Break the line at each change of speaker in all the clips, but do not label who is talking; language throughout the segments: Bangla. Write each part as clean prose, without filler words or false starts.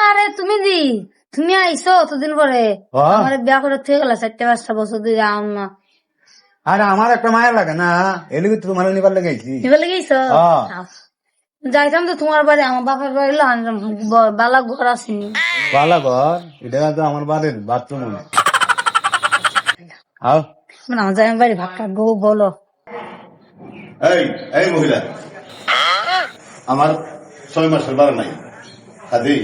আরে তুমি আইসো অতদিন পরে আমার বিয়া করে থেকে গেল 4-5 বছর ধরে আম্মা।
আরে আমার একটা মায়া লাগে না, এলিগে তোমার নিবার লেগেছি।
নিবার লেগেছো? যাইতাম তো তোমার বাড়ি, আমার বাপের বাড়ি বালা ঘর আসেনি।
বালা ঘর? এটা তো আমার বাড়ির বাথরুম।
আমার জামাই বাড়ি ভাত কাটবো বলো।
এই মহিলা, আমার 6 মাসের বাড়া নাই। খাদি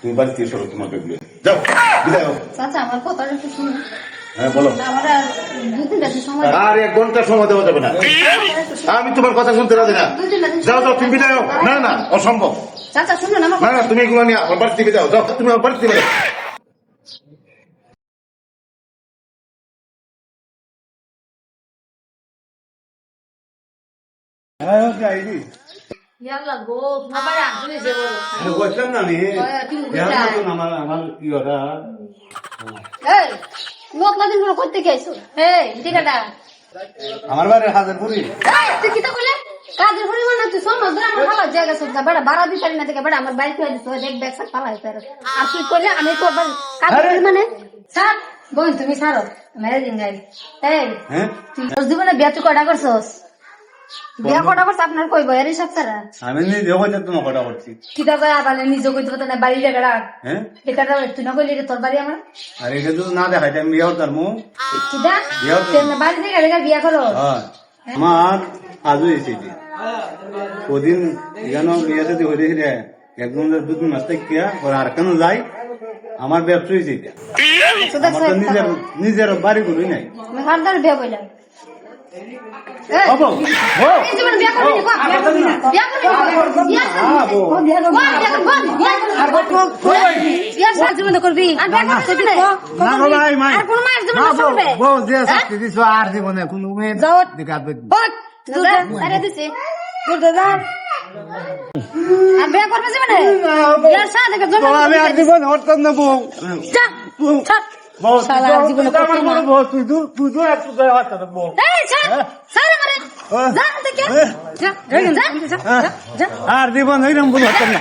তুমি বাড়িতে এসো, তোমাকে যাও, বিদায় হোক।
চাচা আমার কথাটা একটু শুনুন।
হ্যাঁ বলো।
আমার আর 2-3 দিন সময়।
আর 1 ঘন্টা সময় দেওয়া যাবে না, আমি তোমার কথা শুনতে রাজি না। যাও যাও, তুমি বিদায় হোক। না না, অসম্ভব।
চাচা শুনুন আমার।
না না, তুমি এগুলো নিয়ে আমার বাড়ি থেকে যাও, যাও তুমি আমার বাড়ি থেকে যাও।
ইয়াল্লা গো, তোমার বাড়ি আসলে যাবো।
বলছিলাম না আমি আমার ইয়েটা
এই তুমি অতদিন পরে করতে গেছো? এই ঠিকাটা
আমার বাড়ির হাজারপুরি।
তুই কি তা বলে কাজের পরিমাণ না, তুই সমাজ ধরে আমার ভালো জায়গা সব না বেড়া ভাড়া দিতে পারি না থেকে বেড়া আমার বাড়ি থেকে দিতে হয়, দেখ ব্যাগ সাক পালাই তার। আর তুই করলে আমি তোর বাড়ি কাজের পরিমাণে স্যার বোন তুমি ছাড়ো মেরে দিন গাই। এই তুই তোর জীবনে বিয়া তুই কটা করছস? বিয়া কটা করছ আপনার কই বয়ারি সব তারা?
আমি নিজে হইতে তোমার কটা করছি।
কি তা কয় আবার নিজে কইতে পারত না বাড়ি জায়গাটা।
হ্যাঁ
ঠিকাটা তুই না কইলি তোর বাড়ি আমার।
আর এটা তো না দেখাইতে আমি বিয়ে হতাম।
কি দা বাড়ি থেকে বিয়া করো?
আমার আজও এসে ওদিন এখানে বিয়েতে হয়ে দেখি একদম 2-3 মাস থেকে আর কেন যাই আমার ব্যবসা হয়েছে এটা। আমার তো নিজের বাড়ি ঘুরি নাই।
বিয়া বললাম করবি
আর জীবনে কোন আমি আর জীবন হরতাম না বউ। আর জীবন হইলাম বউ হরতাম না।